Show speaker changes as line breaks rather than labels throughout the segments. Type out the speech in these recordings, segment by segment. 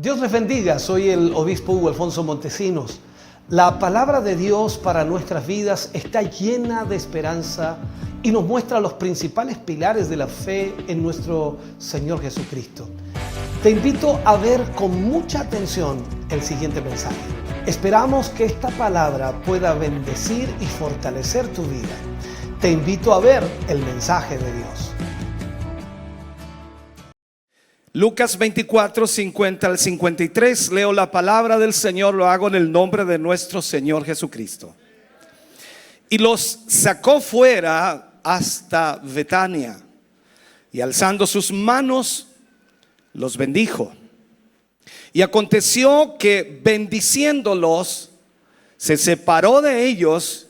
Dios les bendiga, soy el obispo Hugo Alfonso Montesinos. La palabra de Dios para nuestras vidas está llena de esperanza y nos muestra los principales pilares de la fe en nuestro Señor Jesucristo. Te invito a ver con mucha atención el siguiente mensaje. Esperamos que esta palabra pueda bendecir y fortalecer tu vida. Te invito a ver el mensaje de Dios.
Lucas 24, 50 al 53, leo la palabra del Señor, lo hago en el nombre de nuestro Señor Jesucristo. Y los sacó fuera hasta Betania, y alzando sus manos, los bendijo. Y aconteció que bendiciéndolos, se separó de ellos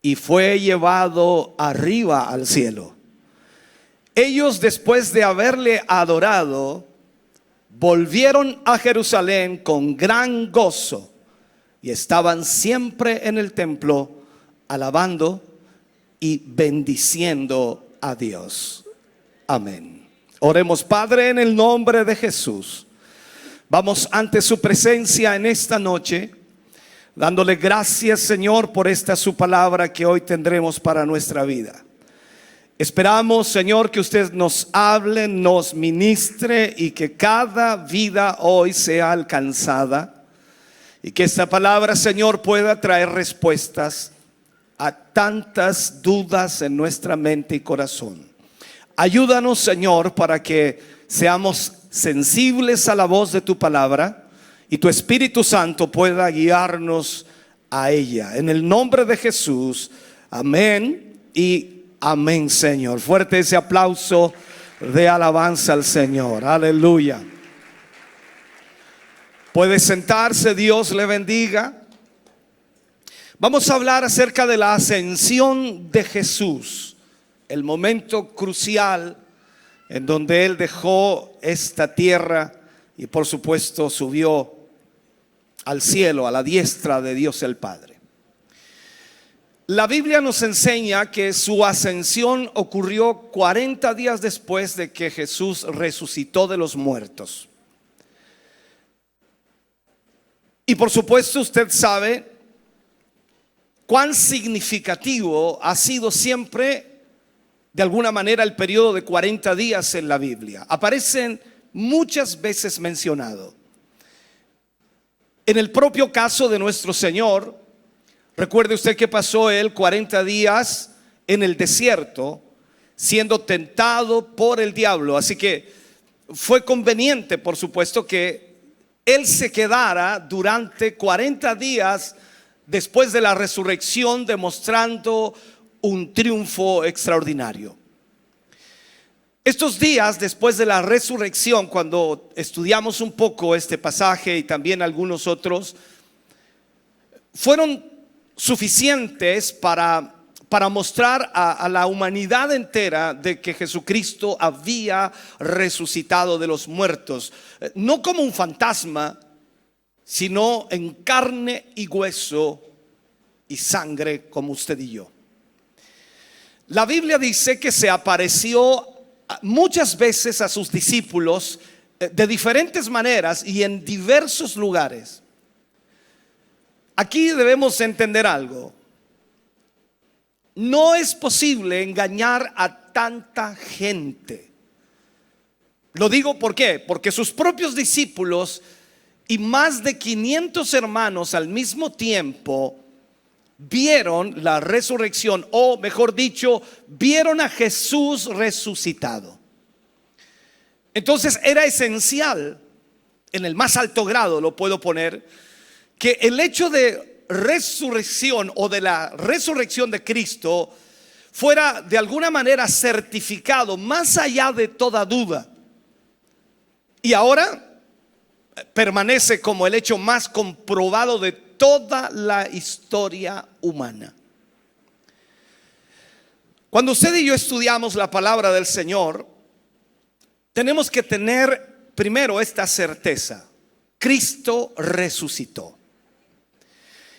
y fue llevado arriba al cielo. Ellos, después de haberle adorado, volvieron a Jerusalén con gran gozo y estaban siempre en el templo alabando y bendiciendo a Dios. Amén. Oremos. Padre, en el nombre de Jesús, vamos ante su presencia en esta noche, dándole gracias, Señor, por esta su palabra que hoy tendremos para nuestra vida. Esperamos, Señor, que usted nos hable, nos ministre y que cada vida hoy sea alcanzada y que esta palabra, Señor, pueda traer respuestas a tantas dudas en nuestra mente y corazón. Ayúdanos, Señor, para que seamos sensibles a la voz de tu palabra y tu Espíritu Santo pueda guiarnos a ella. En el nombre de Jesús, amén y amén, Señor. Fuerte ese aplauso de alabanza al Señor. Aleluya. Puede sentarse, Dios le bendiga. Vamos a hablar acerca de la ascensión de Jesús, el momento crucial en donde Él dejó esta tierra y por supuesto subió al cielo, a la diestra de Dios el Padre. La Biblia nos enseña que su ascensión ocurrió 40 días después de que Jesús resucitó de los muertos. Y por supuesto usted sabe cuán significativo ha sido siempre, de alguna manera, el periodo de 40 días en la Biblia. Aparecen muchas veces mencionado. En el propio caso de nuestro Señor, recuerde usted que pasó él 40 días en el desierto siendo tentado por el diablo. Así que fue conveniente, por supuesto, que él se quedara durante 40 días después de la resurrección, demostrando un triunfo extraordinario. Estos días después de la resurrección, cuando estudiamos un poco este pasaje y también algunos otros, fueron suficientes para mostrar a la humanidad entera de que Jesucristo había resucitado de los muertos, no como un fantasma, sino en carne y hueso y sangre como usted y yo. La Biblia dice que se apareció muchas veces a sus discípulos de diferentes maneras y en diversos lugares. Aquí debemos entender algo. No es posible engañar a tanta gente. Lo digo ¿por qué? Porque sus propios discípulos y más de 500 hermanos al mismo tiempo vieron la resurrección, o mejor dicho, vieron a Jesús resucitado. Entonces era esencial, en el más alto grado lo puedo poner, que el hecho de resurrección o de la resurrección de Cristo fuera de alguna manera certificado más allá de toda duda. Y ahora permanece como el hecho más comprobado de toda la historia humana. Cuando usted y yo estudiamos la palabra del Señor, tenemos que tener primero esta certeza: Cristo resucitó.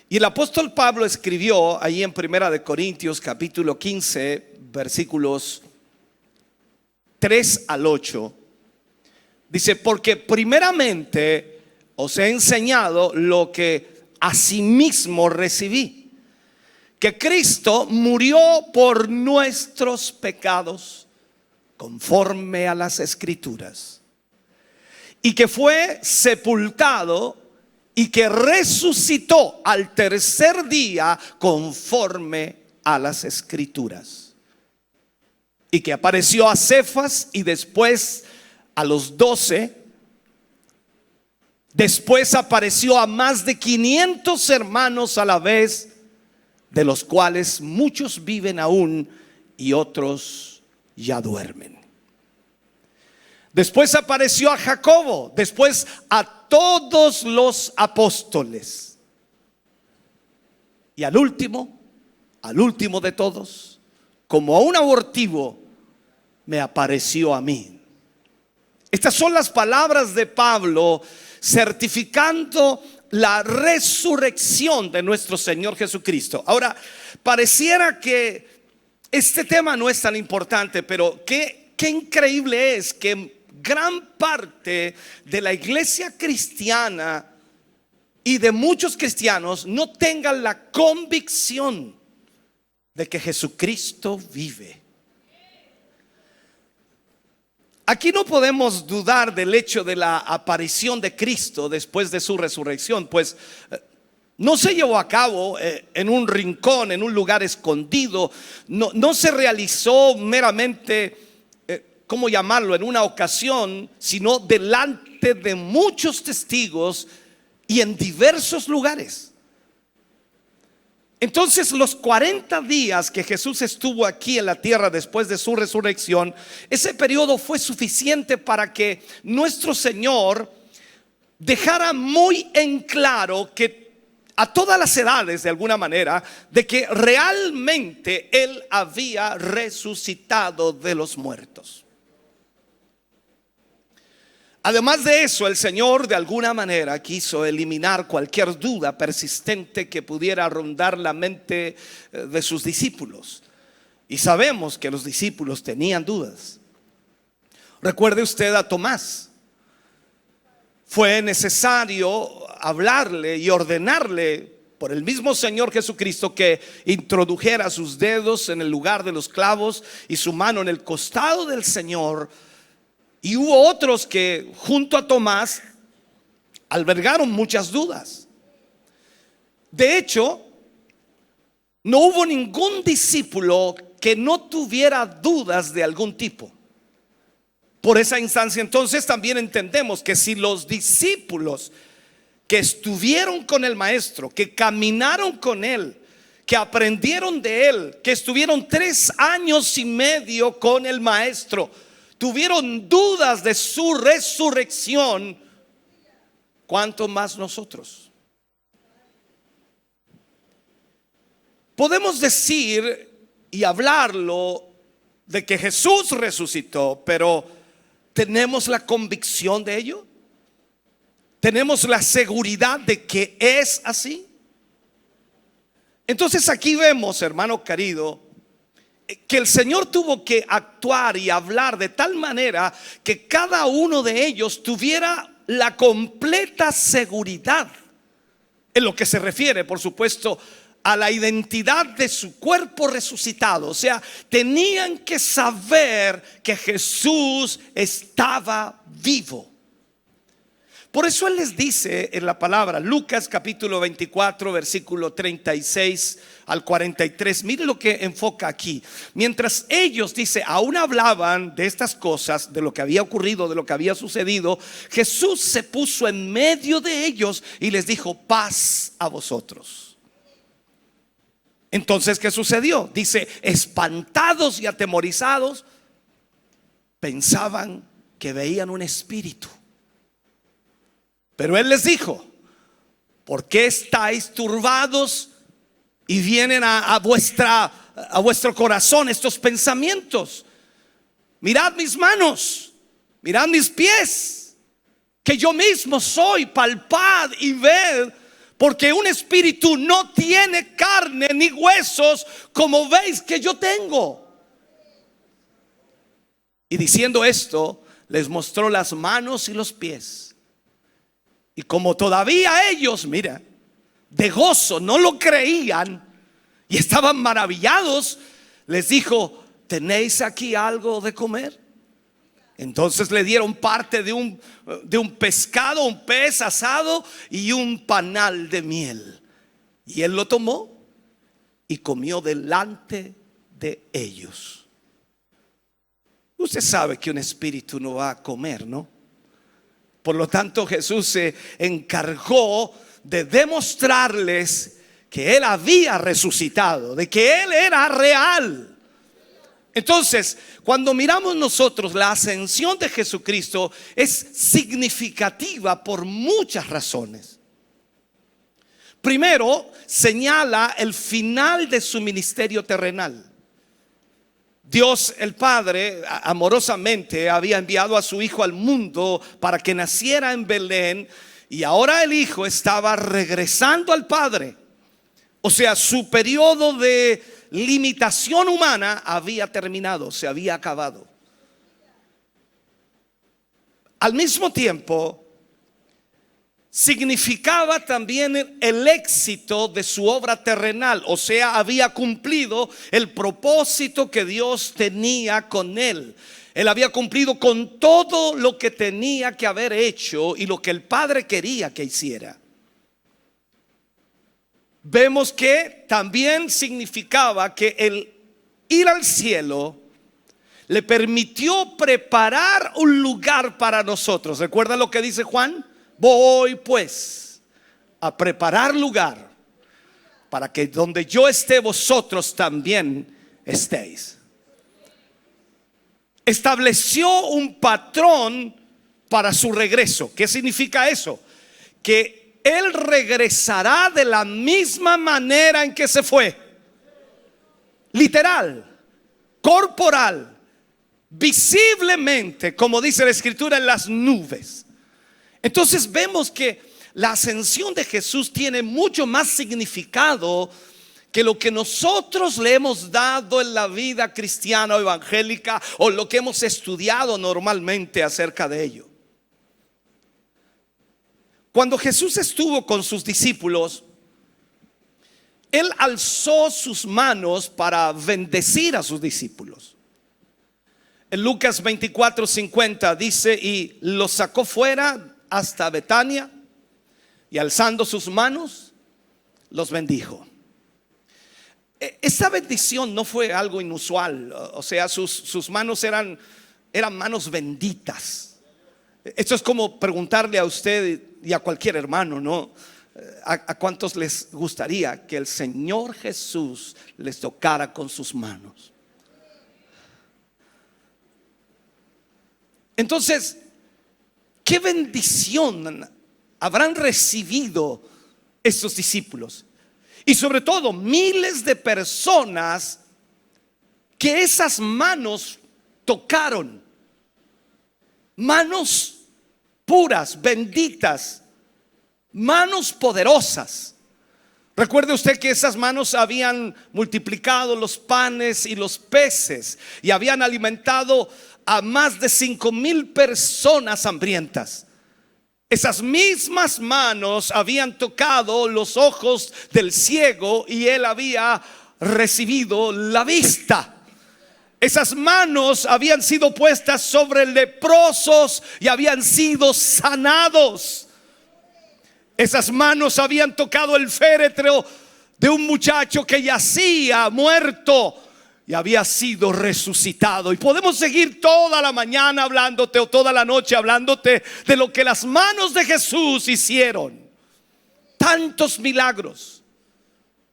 Y el apóstol Pablo escribió allí en 1 Corintios capítulo 15 versículos 3 al 8. Dice: porque primeramente os he enseñado lo que asimismo recibí, que Cristo murió por nuestros pecados conforme a las Escrituras, y que fue sepultado y que resucitó al tercer día conforme a las Escrituras, y que apareció a Cefas y después a los 12. Después apareció a más de 500 hermanos a la vez, de los cuales muchos viven aún y otros ya duermen. Después apareció a Jacobo, después a todos los apóstoles. Y al último de todos, como a un abortivo, me apareció a mí. Estas son las palabras de Pablo certificando la resurrección de nuestro Señor Jesucristo. Ahora, pareciera que este tema no es tan importante, pero qué increíble es que gran parte de la iglesia cristiana y de muchos cristianos no tengan la convicción de que Jesucristo vive. Aquí no podemos dudar del hecho de la aparición de Cristo después de su resurrección, pues no se llevó a cabo en un rincón, en un lugar escondido. No se realizó meramente, ¿cómo llamarlo?, en una ocasión, sino delante de muchos testigos y en diversos lugares. Entonces, los 40 días que Jesús estuvo aquí en la tierra después de su resurrección, ese periodo fue suficiente para que nuestro Señor dejara muy en claro que a todas las edades, de alguna manera, de que realmente Él había resucitado de los muertos. Además de eso, el Señor de alguna manera quiso eliminar cualquier duda persistente que pudiera rondar la mente de sus discípulos. Y sabemos que los discípulos tenían dudas. Recuerde usted a Tomás. Fue necesario hablarle y ordenarle por el mismo Señor Jesucristo que introdujera sus dedos en el lugar de los clavos y su mano en el costado del Señor. Y hubo otros que junto a Tomás albergaron muchas dudas. De hecho, no hubo ningún discípulo que no tuviera dudas de algún tipo. Por esa instancia, entonces, también entendemos que si los discípulos que estuvieron con el Maestro, que caminaron con Él, que aprendieron de Él, que estuvieron 3 años y medio con el Maestro, tuvieron dudas de su resurrección, ¿cuánto más nosotros? Podemos decir y hablarlo de que Jesús resucitó, pero ¿tenemos la convicción de ello? ¿Tenemos la seguridad de que es así? Entonces aquí vemos, hermano querido, que el Señor tuvo que actuar y hablar de tal manera que cada uno de ellos tuviera la completa seguridad en lo que se refiere, por supuesto, a la identidad de su cuerpo resucitado. O sea, tenían que saber que Jesús estaba vivo. Por eso Él les dice en la palabra, Lucas capítulo 24, versículo 36 al 43. Mire lo que enfoca aquí. Mientras ellos, dice, aún hablaban de estas cosas, de lo que había ocurrido, de lo que había sucedido, Jesús se puso en medio de ellos y les dijo: paz a vosotros. Entonces, ¿qué sucedió? Dice, espantados y atemorizados, pensaban que veían un espíritu. Pero Él les dijo: ¿por qué estáis turbados y vienen a vuestro corazón estos pensamientos? Mirad mis manos, mirad mis pies, que yo mismo soy, palpad y ved, porque un espíritu no tiene carne ni huesos como veis que yo tengo. Y diciendo esto, les mostró las manos y los pies. Y como todavía ellos, mira, de gozo no lo creían y estaban maravillados, les dijo: ¿tenéis aquí algo de comer? Entonces le dieron parte de un pescado, un pez asado y un panal de miel. Y él lo tomó y comió delante de ellos. Usted sabe que un espíritu no va a comer, ¿no? Por lo tanto, Jesús se encargó de demostrarles que Él había resucitado, de que Él era real. Entonces, cuando miramos nosotros la ascensión de Jesucristo, es significativa por muchas razones. Primero, señala el final de su ministerio terrenal. Dios el Padre amorosamente había enviado a su Hijo al mundo para que naciera en Belén, y ahora el Hijo estaba regresando al Padre. O sea, su periodo de limitación humana había terminado, se había acabado. Al mismo tiempo, significaba también el éxito de su obra terrenal. O sea, había cumplido el propósito que Dios tenía con él. Él había cumplido con todo lo que tenía que haber hecho y lo que el Padre quería que hiciera. Vemos que también significaba que el ir al cielo le permitió preparar un lugar para nosotros. ¿Recuerda lo que dice Juan? Voy pues a preparar lugar para que donde yo esté, vosotros también estéis. Estableció un patrón para su regreso. ¿Qué significa eso? Que Él regresará de la misma manera en que se fue. Literal, corporal, visiblemente, como dice la Escritura, en las nubes. Entonces vemos que la ascensión de Jesús tiene mucho más significado que lo que nosotros le hemos dado en la vida cristiana o evangélica, o lo que hemos estudiado normalmente acerca de ello. Cuando Jesús estuvo con sus discípulos, Él alzó sus manos para bendecir a sus discípulos. En Lucas 24:50 dice: y los sacó fuera hasta Betania, y alzando sus manos los bendijo. Esta bendición no fue algo inusual. O sea, sus manos eran manos benditas. Esto es como preguntarle a usted y a cualquier hermano, ¿no? ¿A cuántos les gustaría que el Señor Jesús les tocara con sus manos? Entonces, ¿qué bendición habrán recibido estos discípulos? Y sobre todo, miles de personas que esas manos tocaron. Manos puras, benditas, manos poderosas. Recuerde usted que esas manos habían multiplicado los panes y los peces y habían alimentado a más de 5,000 personas hambrientas. Esas mismas manos habían tocado los ojos del ciego y él había recibido la vista. Esas manos habían sido puestas sobre leprosos y habían sido sanados. Esas manos habían tocado el féretro de un muchacho que yacía muerto y había sido resucitado. Y podemos seguir toda la mañana hablándote, o toda la noche hablándote de lo que las manos de Jesús hicieron. Tantos milagros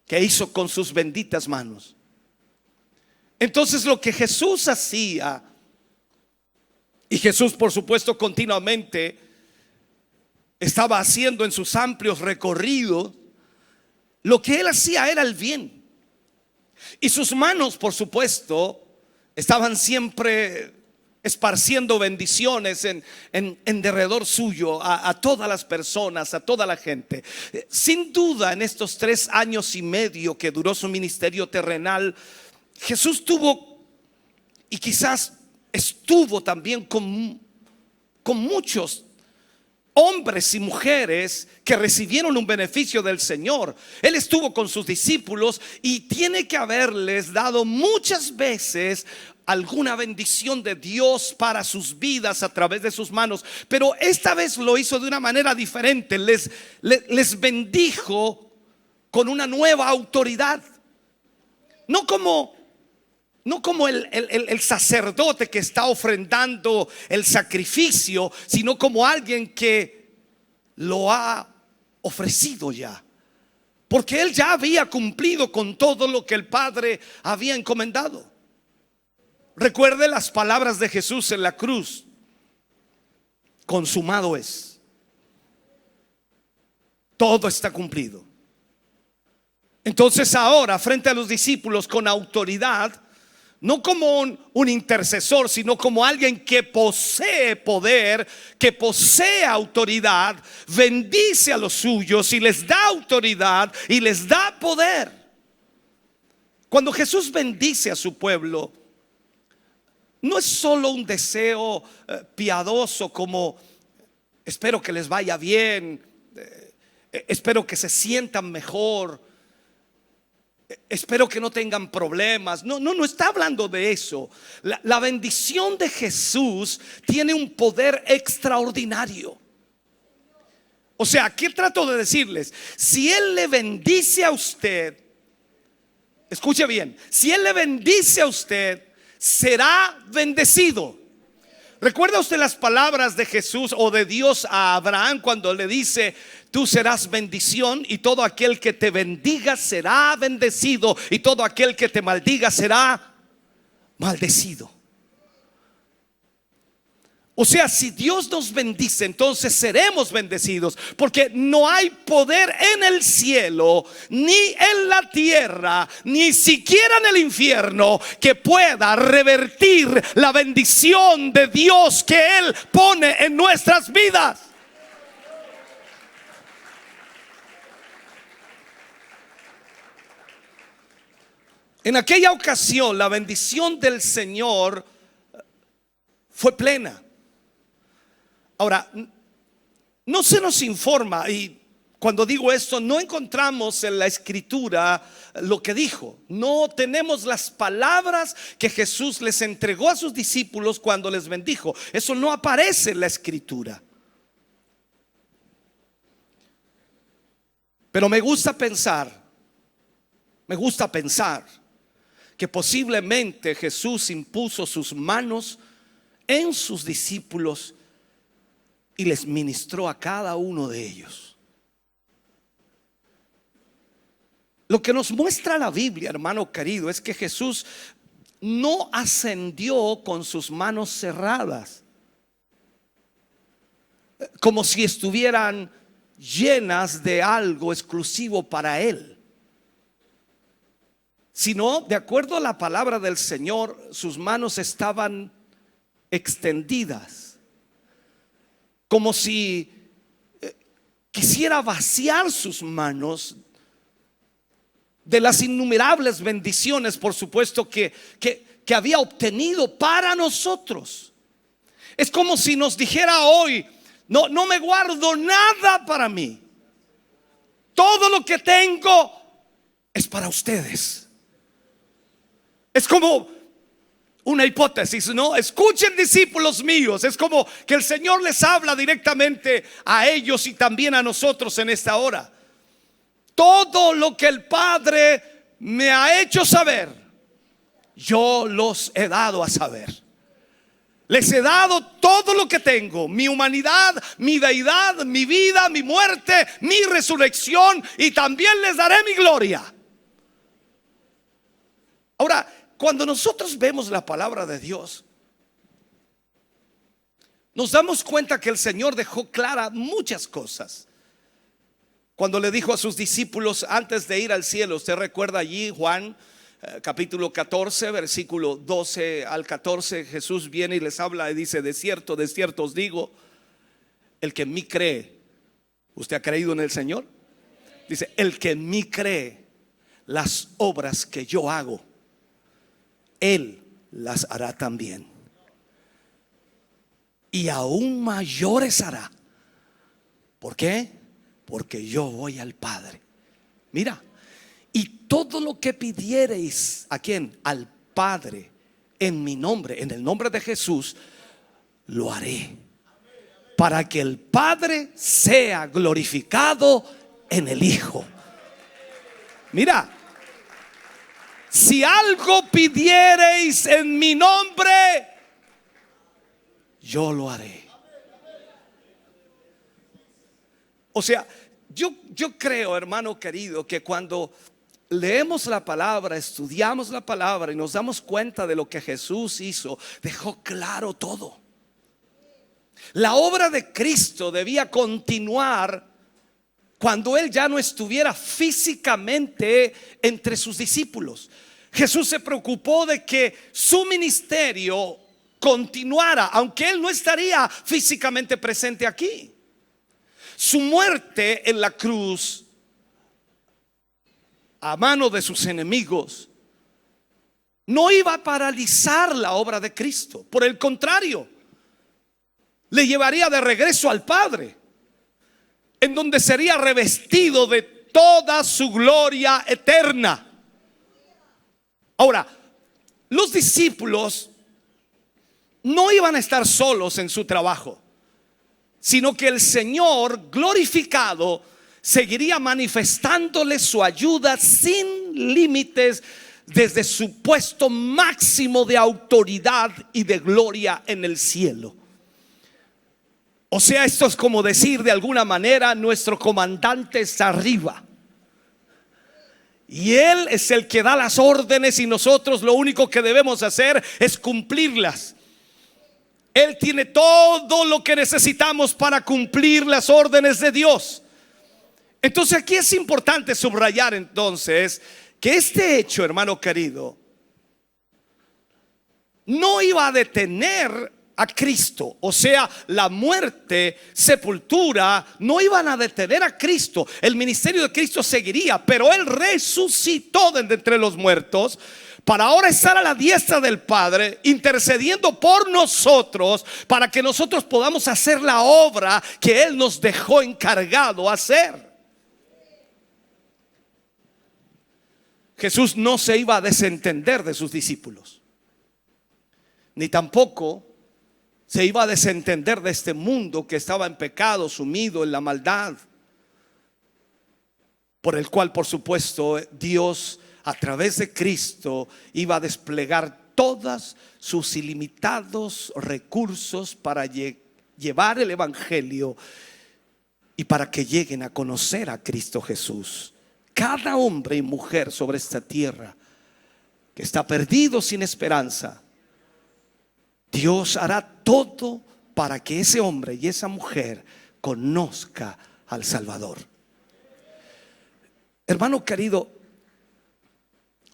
que hizo con sus benditas manos. Entonces, lo que Jesús hacía, y Jesús por supuesto continuamente estaba haciendo en sus amplios recorridos, lo que él hacía era el bien. Y sus manos, por supuesto, estaban siempre esparciendo bendiciones en derredor suyo a todas las personas, a toda la gente. Sin duda, en estos 3 años y medio que duró su ministerio terrenal, Jesús tuvo, y quizás estuvo también con muchos hombres y mujeres que recibieron un beneficio del Señor. Él estuvo con sus discípulos y tiene que haberles dado muchas veces alguna bendición de Dios para sus vidas a través de sus manos, pero esta vez lo hizo de una manera diferente. Les bendijo con una nueva autoridad. No como el sacerdote que está ofrendando el sacrificio, sino como alguien que lo ha ofrecido ya, porque él ya había cumplido con todo lo que el Padre había encomendado. Recuerde las palabras de Jesús en la cruz: consumado es. Todo está cumplido. Entonces ahora, frente a los discípulos, con autoridad, no como un intercesor, sino como alguien que posee poder, que posee autoridad, bendice a los suyos y les da autoridad y les da poder. Cuando Jesús bendice a su pueblo, no es solo un deseo piadoso como espero que les vaya bien, espero que se sientan mejor, espero que no tengan problemas. No está hablando de eso. La bendición de Jesús tiene un poder extraordinario. O sea, ¿qué trato de decirles? Si Él le bendice a usted, escuche bien, si Él le bendice a usted, será bendecido. ¿Recuerda usted las palabras de Jesús o de Dios a Abraham cuando le dice: tú serás bendición, y todo aquel que te bendiga será bendecido, y todo aquel que te maldiga será maldecido? O sea, si Dios nos bendice, entonces seremos bendecidos, porque no hay poder en el cielo, ni en la tierra, ni siquiera en el infierno, que pueda revertir la bendición de Dios que Él pone en nuestras vidas. En aquella ocasión, la bendición del Señor fue plena. Ahora, no se nos informa, y cuando digo esto, no encontramos en la escritura lo que dijo. No tenemos las palabras que Jesús les entregó a sus discípulos cuando les bendijo. Eso no aparece en la escritura. Pero me gusta pensar que posiblemente Jesús impuso sus manos en sus discípulos y les ministró a cada uno de ellos. Lo que nos muestra la Biblia, hermano querido, es que Jesús no ascendió con sus manos cerradas, como si estuvieran llenas de algo exclusivo para Él, sino, de acuerdo a la palabra del Señor, sus manos estaban extendidas, como si quisiera vaciar sus manos de las innumerables bendiciones, por supuesto, que había obtenido para nosotros. Es como si nos dijera hoy: no me guardo nada para mí, todo lo que tengo es para ustedes. Es como una hipótesis, ¿no? Escuchen, discípulos míos. Es como que el Señor les habla directamente a ellos y también a nosotros en esta hora. Todo lo que el Padre me ha hecho saber, yo los he dado a saber. Les he dado todo lo que tengo: mi humanidad, mi deidad, mi vida, mi muerte, mi resurrección, y también les daré mi gloria. Ahora, cuando nosotros vemos la palabra de Dios, nos damos cuenta que el Señor dejó clara muchas cosas. Cuando le dijo a sus discípulos antes de ir al cielo, usted recuerda allí Juan capítulo 14, versículo 12 al 14, Jesús viene y les habla y dice: de cierto os digo, el que en mí cree. ¿Usted ha creído en el Señor? Dice: el que en mí cree, las obras que yo hago, Él las hará también, y aún mayores hará, ¿Por qué? Porque yo voy al Padre. Mira, y todo lo que pidiereis, ¿a quién? Al Padre, en mi nombre, en el nombre de Jesús, lo haré, para que el Padre sea glorificado en el Hijo. Mira, si algo pidiereis en mi nombre, yo lo haré. O sea, yo creo, hermano querido, que cuando leemos la palabra, estudiamos la palabra y nos damos cuenta de lo que Jesús hizo, dejó claro todo. La obra de Cristo debía continuar cuando Él ya no estuviera físicamente entre sus discípulos. Jesús se preocupó de que su ministerio continuara, aunque Él no estaría físicamente presente aquí. Su muerte en la cruz, a mano de sus enemigos, no iba a paralizar la obra de Cristo. Por el contrario, le llevaría de regreso al Padre, en donde sería revestido de toda su gloria eterna. Ahora, los discípulos no iban a estar solos en su trabajo, sino que el Señor glorificado seguiría manifestándole su ayuda sin límites desde su puesto máximo de autoridad y de gloria en el cielo. O sea, esto es como decir de alguna manera: nuestro comandante está arriba y Él es el que da las órdenes, y nosotros lo único que debemos hacer es cumplirlas. Él tiene todo lo que necesitamos para cumplir las órdenes de Dios. Entonces aquí es importante subrayar entonces que este hecho, hermano querido, no iba a detener a Cristo. O sea, la muerte, sepultura no iban a detener a Cristo. El ministerio de Cristo seguiría, pero Él resucitó de entre los muertos para ahora estar a la diestra del Padre, intercediendo por nosotros, para que nosotros podamos hacer la obra que Él nos dejó encargado hacer. Jesús no se iba a desentender de sus discípulos, ni tampoco se iba a desentender de este mundo que estaba en pecado, sumido en la maldad, por el cual, por supuesto, Dios a través de Cristo iba a desplegar todos sus ilimitados recursos para llevar el evangelio y para que lleguen a conocer a Cristo Jesús. Cada hombre y mujer sobre esta tierra que está perdido sin esperanza, Dios hará todo para que ese hombre y esa mujer conozca al Salvador. Hermano querido,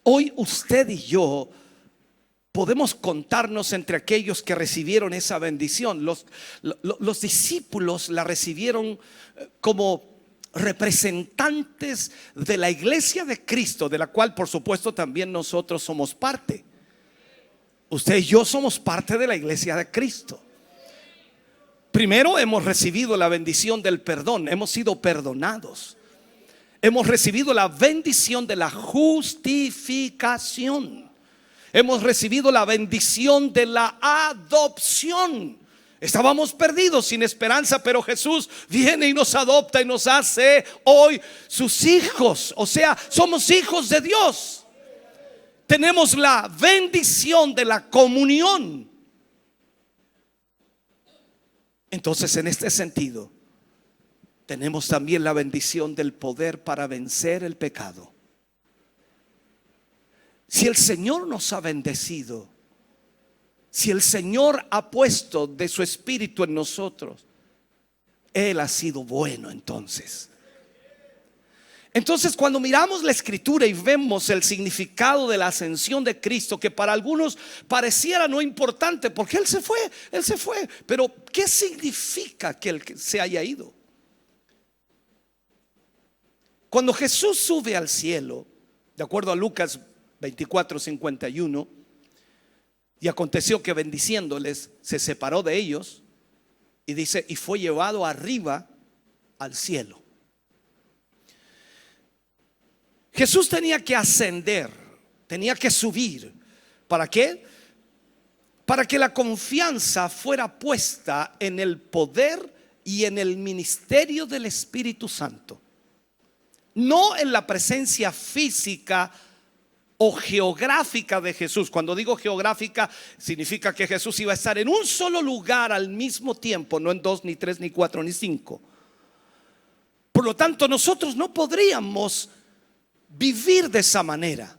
hoy usted y yo podemos contarnos entre aquellos que recibieron esa bendición. Los discípulos la recibieron como representantes de la iglesia de Cristo, de la cual por supuesto también nosotros somos parte. Usted y yo somos parte de la iglesia de Cristo. Primero hemos recibido la bendición del perdón, hemos sido perdonados. Hemos recibido la bendición de la justificación. Hemos recibido la bendición de la adopción. Estábamos perdidos sin esperanza, pero Jesús viene y nos adopta y nos hace hoy sus hijos. O sea, somos hijos de Dios. Tenemos la bendición de la comunión. Entonces, en este sentido, tenemos también la bendición del poder para vencer el pecado. Si el Señor nos ha bendecido, si el Señor ha puesto de su espíritu en nosotros, Él ha sido bueno. Entonces, cuando miramos la escritura y vemos el significado de la ascensión de Cristo, que para algunos pareciera no importante, porque Él se fue, pero ¿qué significa que Él se haya ido? Cuando Jesús sube al cielo, de acuerdo a Lucas 24:51, y aconteció que bendiciéndoles se separó de ellos, y dice, y fue llevado arriba al cielo. Jesús tenía que ascender, tenía que subir. ¿Para qué? Para que la confianza fuera puesta en el poder y en el ministerio del Espíritu Santo, no en la presencia física o geográfica de Jesús. Cuando digo geográfica, significa que Jesús iba a estar en un solo lugar al mismo tiempo, no en 2, ni 3, ni 4, ni 5. Por lo tanto, nosotros no podríamos vivir de esa manera.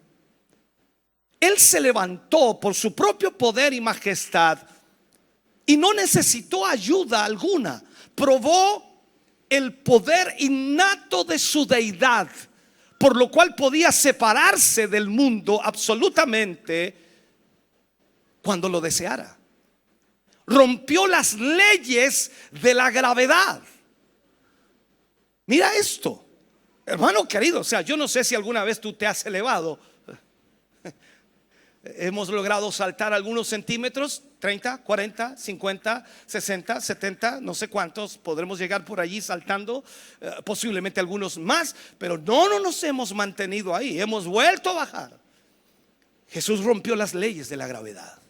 Él se levantó por su propio poder y majestad y no necesitó ayuda alguna. Probó el poder innato de su deidad, por lo cual podía separarse del mundo absolutamente cuando lo deseara. Rompió las leyes de la gravedad. Mira esto, hermano querido. O sea, yo no sé si alguna vez tú te has elevado. Hemos logrado saltar algunos centímetros, 30, 40, 50, 60, 70, no sé cuántos podremos llegar por allí saltando, posiblemente algunos más, pero no nos hemos mantenido ahí, hemos vuelto a bajar. Jesús rompió las leyes de la gravedad.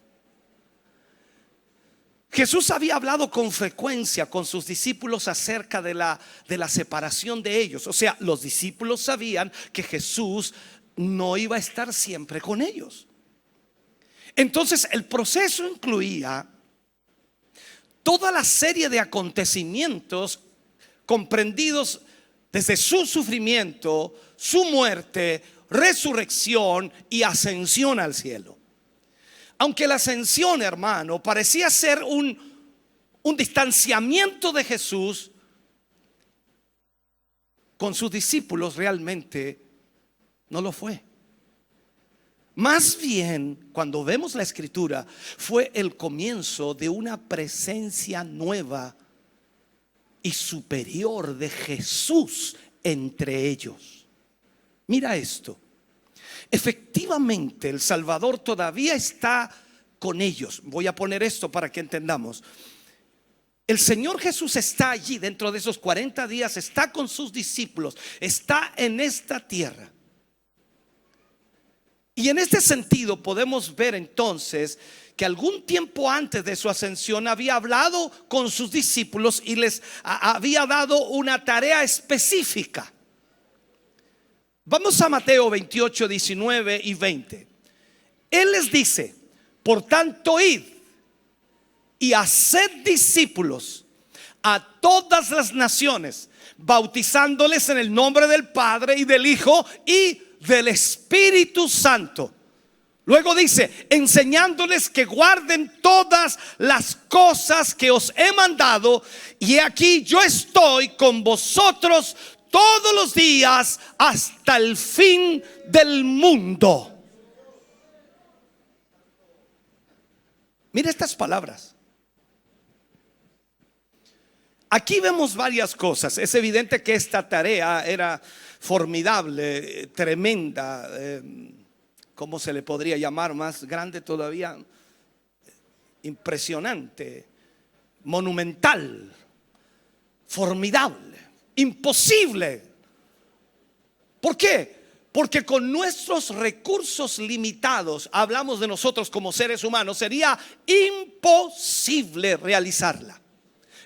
Jesús había hablado con frecuencia con sus discípulos acerca de la separación de ellos. O sea, los discípulos sabían que Jesús no iba a estar siempre con ellos. Entonces el proceso incluía toda la serie de acontecimientos comprendidos desde su sufrimiento, su muerte, resurrección y ascensión al cielo. Aunque la ascensión, hermano, parecía ser un distanciamiento de Jesús, con sus discípulos realmente no lo fue. Más bien, cuando vemos la escritura, fue el comienzo de una presencia nueva y superior de Jesús entre ellos. Mira esto. Efectivamente, el Salvador todavía está con ellos. Voy a poner esto para que entendamos. El Señor Jesús está allí dentro de esos 40 días, está con sus discípulos, está en esta tierra. Y en este sentido podemos ver entonces que algún tiempo antes de su ascensión había hablado con sus discípulos y les había dado una tarea específica. Vamos a Mateo 28, 19 y 20. Él les dice: por tanto, id y haced discípulos a todas las naciones, bautizándoles en el nombre del Padre y del Hijo y del Espíritu Santo. Luego dice: enseñándoles que guarden todas las cosas que os he mandado, y he aquí yo estoy con vosotros todos los días hasta el fin del mundo. Mira estas palabras. Aquí vemos varias cosas. Es evidente que esta tarea era formidable, tremenda, ¿cómo se le podría llamar? Más grande todavía, impresionante, monumental, formidable, imposible. ¿Por qué? Porque con nuestros recursos limitados, hablamos de nosotros como seres humanos, sería imposible realizarla.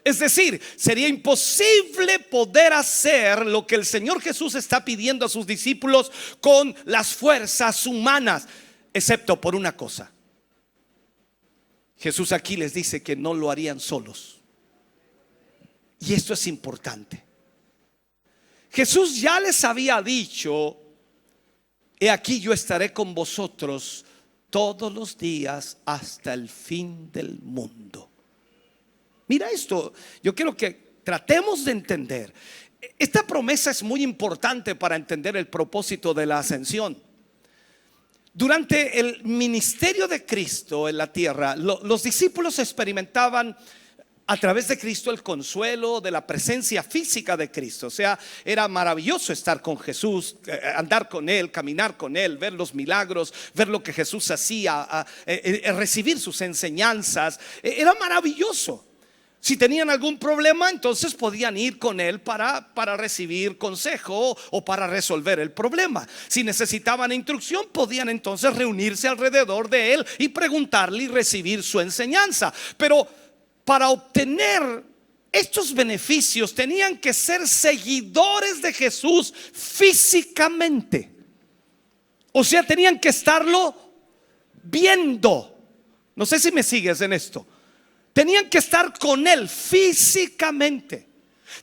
Es decir, sería imposible poder hacer lo que el Señor Jesús está pidiendo a sus discípulos con las fuerzas humanas, excepto por una cosa. Jesús aquí les dice que no lo harían solos. Y esto es importante. Jesús ya les había dicho: he aquí yo estaré con vosotros todos los días hasta el fin del mundo. Mira esto, yo quiero que tratemos de entender. Esta promesa es muy importante para entender el propósito de la ascensión. Durante el ministerio de Cristo en la tierra, los discípulos experimentaban a través de Cristo el consuelo de la presencia física de Cristo. O sea, era maravilloso estar con Jesús, andar con Él, caminar con Él, ver los milagros, ver lo que Jesús hacía, recibir sus enseñanzas. Era maravilloso. Si tenían algún problema, entonces podían ir con él para recibir consejo o para resolver el problema. Si necesitaban instrucción, podían entonces reunirse alrededor de él y preguntarle y recibir su enseñanza. Pero para obtener estos beneficios tenían que ser seguidores de Jesús físicamente. O sea, tenían que estarlo viendo. No sé si me sigues en esto. Tenían que estar con él físicamente.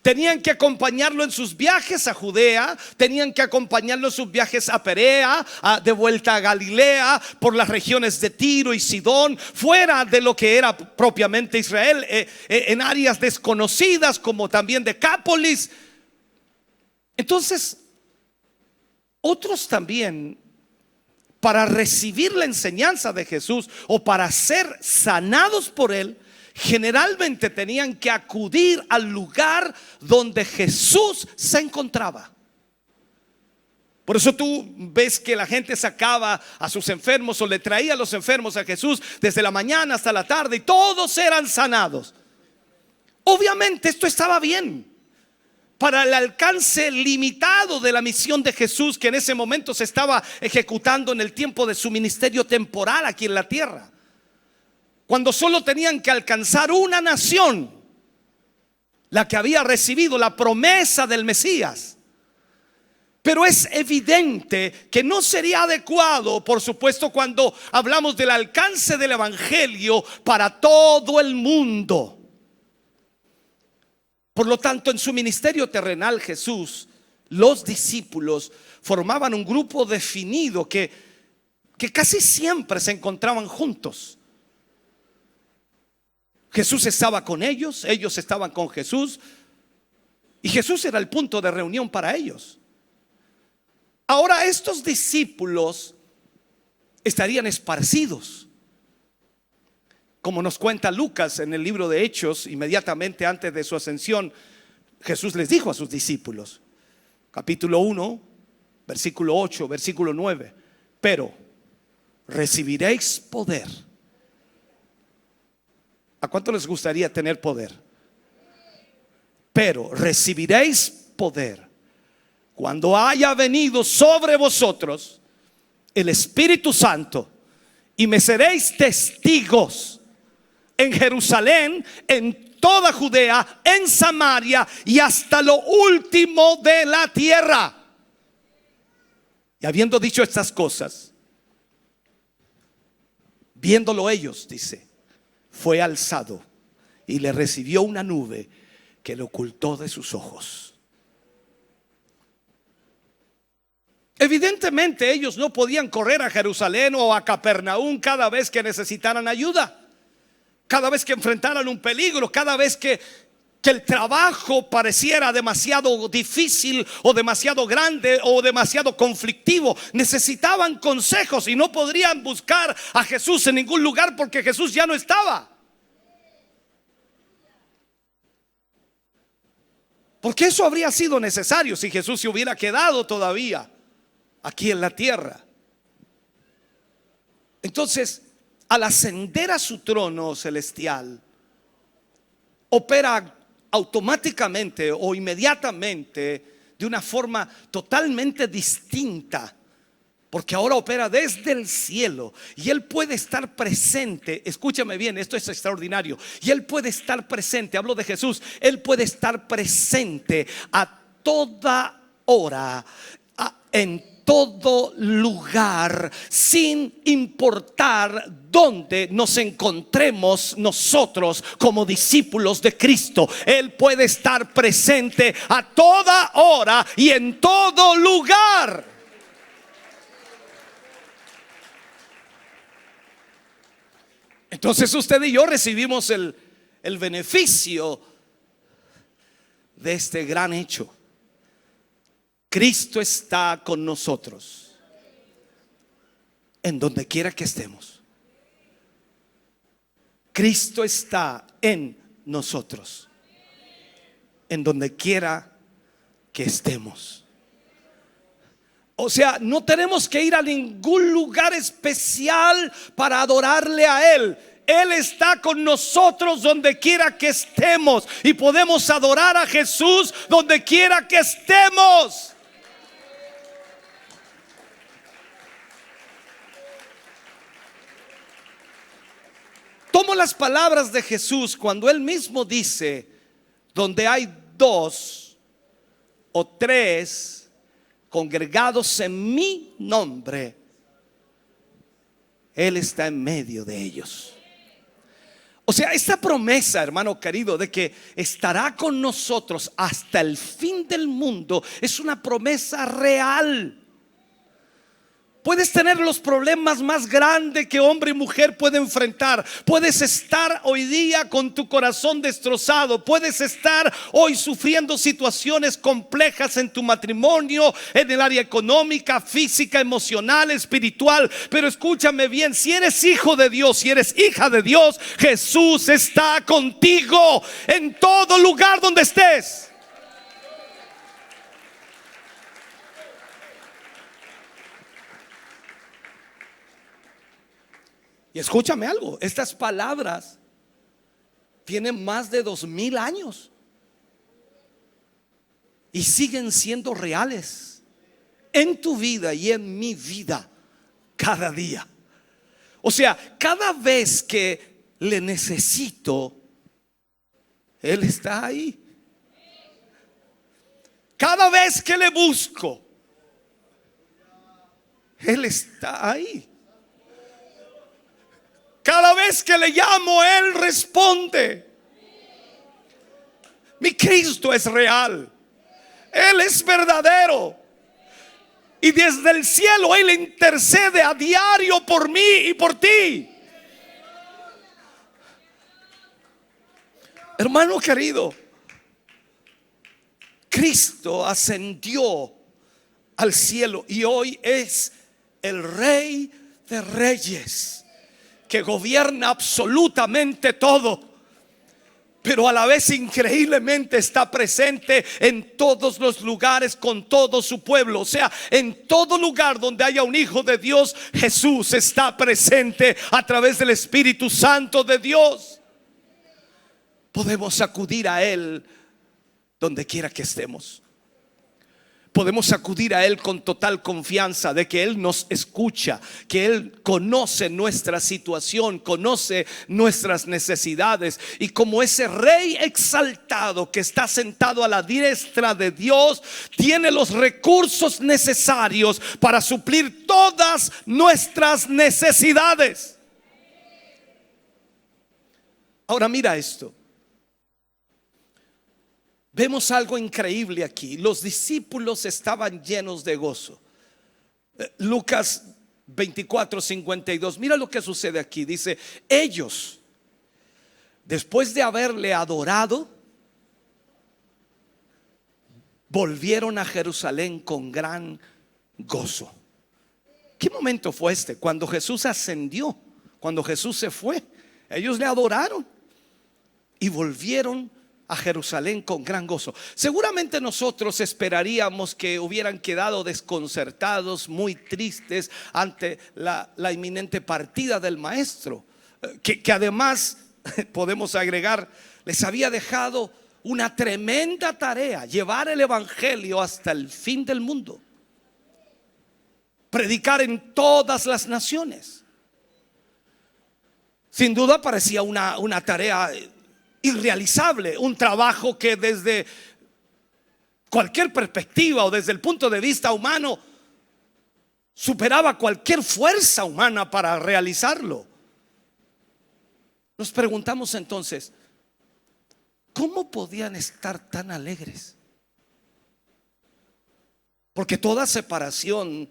Tenían que acompañarlo en sus viajes a Judea. Tenían que acompañarlo en sus viajes a Perea, de vuelta a Galilea, por las regiones de Tiro y Sidón, fuera de lo que era propiamente Israel, en áreas desconocidas como también Decápolis. Entonces, otros también, para recibir la enseñanza de Jesús o para ser sanados por él, generalmente tenían que acudir al lugar donde Jesús se encontraba. Por eso tú ves que la gente sacaba a sus enfermos o le traía a los enfermos a Jesús desde la mañana hasta la tarde y todos eran sanados. Obviamente esto estaba bien para el alcance limitado de la misión de Jesús, que en ese momento se estaba ejecutando en el tiempo de su ministerio temporal aquí en la tierra, cuando solo tenían que alcanzar una nación, la que había recibido la promesa del Mesías. Pero es evidente que no sería adecuado, por supuesto, cuando hablamos del alcance del evangelio para todo el mundo. Por lo tanto, en su ministerio terrenal, Jesús, los discípulos formaban un grupo definido que casi siempre se encontraban juntos. Jesús estaba con ellos, ellos estaban con Jesús, y Jesús era el punto de reunión para ellos. Ahora estos discípulos estarían esparcidos, como nos cuenta Lucas en el libro de Hechos. Inmediatamente antes de su ascensión, Jesús les dijo a sus discípulos, capítulo 1, versículo 8, versículo 9: pero recibiréis poder. ¿A cuánto les gustaría tener poder? Pero recibiréis poder cuando haya venido sobre vosotros el Espíritu Santo, y me seréis testigos en Jerusalén, en toda Judea, en Samaria y hasta lo último de la tierra. Y habiendo dicho estas cosas, viéndolo ellos, dice, fue alzado y le recibió una nube que le ocultó de sus ojos. Evidentemente ellos no podían correr a Jerusalén o a Capernaum cada vez que necesitaran ayuda, cada vez que enfrentaran un peligro, cada vez que el trabajo pareciera demasiado difícil o demasiado grande o demasiado conflictivo. Necesitaban consejos y no podrían buscar a Jesús en ningún lugar porque Jesús ya no estaba. Porque eso habría sido necesario si Jesús se hubiera quedado todavía aquí en la tierra. Entonces, al ascender a su trono celestial, opera automáticamente o inmediatamente de una forma totalmente distinta, porque ahora opera desde el cielo y Él puede estar presente. Escúchame bien, esto es extraordinario. Y Él puede estar presente, hablo de Jesús, Él puede estar presente a toda hora, en todo lugar, sin importar dónde nos encontremos nosotros como discípulos de Cristo. Él puede estar presente a toda hora y en todo lugar. Entonces usted y yo recibimos el beneficio de este gran hecho. Cristo está con nosotros en donde quiera que estemos. Cristo está en nosotros en donde quiera que estemos. O sea, no tenemos que ir a ningún lugar especial para adorarle a Él. Él está con nosotros donde quiera que estemos y podemos adorar a Jesús donde quiera que estemos. Tomo las palabras de Jesús cuando Él mismo dice: donde hay dos o tres congregados en mi nombre, Él está en medio de ellos. O sea, esta promesa, hermano querido, de que estará con nosotros hasta el fin del mundo, es una promesa real. Puedes tener los problemas más grandes que hombre y mujer puede enfrentar. Puedes estar hoy día con tu corazón destrozado. Puedes estar hoy sufriendo situaciones complejas en tu matrimonio, en el área económica, física, emocional, espiritual. Pero escúchame bien, si eres hijo de Dios, si eres hija de Dios, Jesús está contigo en todo lugar donde estés. Y escúchame algo, estas palabras tienen más de 2000 años y siguen siendo reales en tu vida y en mi vida cada día. O sea, cada vez que le necesito, Él está ahí. Cada vez que le busco, Él está ahí. Cada vez que le llamo, Él responde. Mi Cristo es real. Él es verdadero. Y desde el cielo Él intercede a diario por mí y por ti. Hermano querido, Cristo ascendió al cielo y hoy es el Rey de Reyes, que gobierna absolutamente todo, pero a la vez increíblemente está presente en todos los lugares con todo su pueblo. O sea, en todo lugar donde haya un hijo de Dios, Jesús está presente a través del Espíritu Santo de Dios. Podemos acudir a Él donde quiera que estemos. Podemos acudir a Él con total confianza de que Él nos escucha, que Él conoce nuestra situación, conoce nuestras necesidades. Y como ese Rey exaltado que está sentado a la diestra de Dios, tiene los recursos necesarios para suplir todas nuestras necesidades. Ahora mira esto. Vemos algo increíble aquí. Los discípulos estaban llenos de gozo. Lucas 24:52. Mira lo que sucede aquí. Dice: ellos, después de haberle adorado, volvieron a Jerusalén con gran gozo. ¿Qué momento fue este? Cuando Jesús ascendió, cuando Jesús se fue. Ellos le adoraron y volvieron a Jerusalén con gran gozo. Seguramente nosotros esperaríamos que hubieran quedado desconcertados, muy tristes ante la inminente partida del maestro, que además podemos agregar, les había dejado una tremenda tarea: llevar el evangelio hasta el fin del mundo, predicar en todas las naciones. Sin duda parecía una tarea irrealizable, un trabajo que desde cualquier perspectiva o desde el punto de vista humano superaba cualquier fuerza humana para realizarlo. Nos preguntamos entonces, ¿cómo podían estar tan alegres? Porque toda separación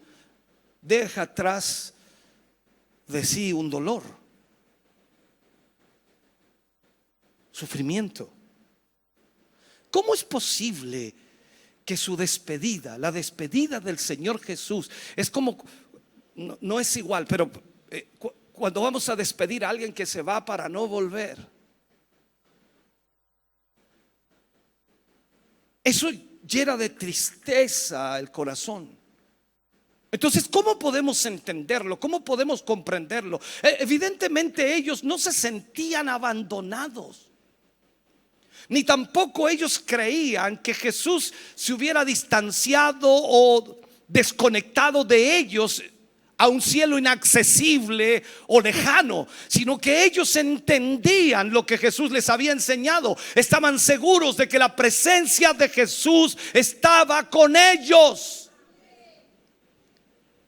deja atrás de sí un dolor, sufrimiento. ¿Cómo es posible que su despedida, la despedida del Señor Jesús, es como, no es igual, pero cuando vamos a despedir a alguien que se va para no volver, eso llena de tristeza el corazón. Entonces, ¿cómo podemos entenderlo? ¿Cómo podemos comprenderlo? Evidentemente ellos no se sentían abandonados, ni tampoco ellos creían que Jesús se hubiera distanciado o desconectado de ellos a un cielo inaccesible o lejano, sino que ellos entendían lo que Jesús les había enseñado. Estaban seguros de que la presencia de Jesús estaba con ellos.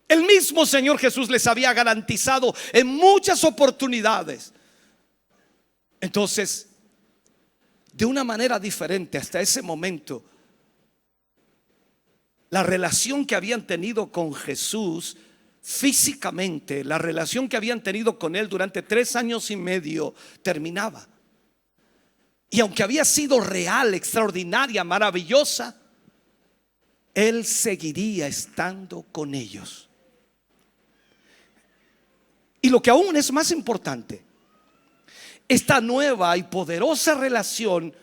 El mismo Señor Jesús les había garantizado en muchas oportunidades. Entonces, de una manera diferente hasta ese momento, la relación que habían tenido con Jesús físicamente, la relación que habían tenido con Él durante 3 años y medio terminaba. Y aunque había sido real, extraordinaria, maravillosa, Él seguiría estando con ellos. Y lo que aún es más importante, esta nueva y poderosa relación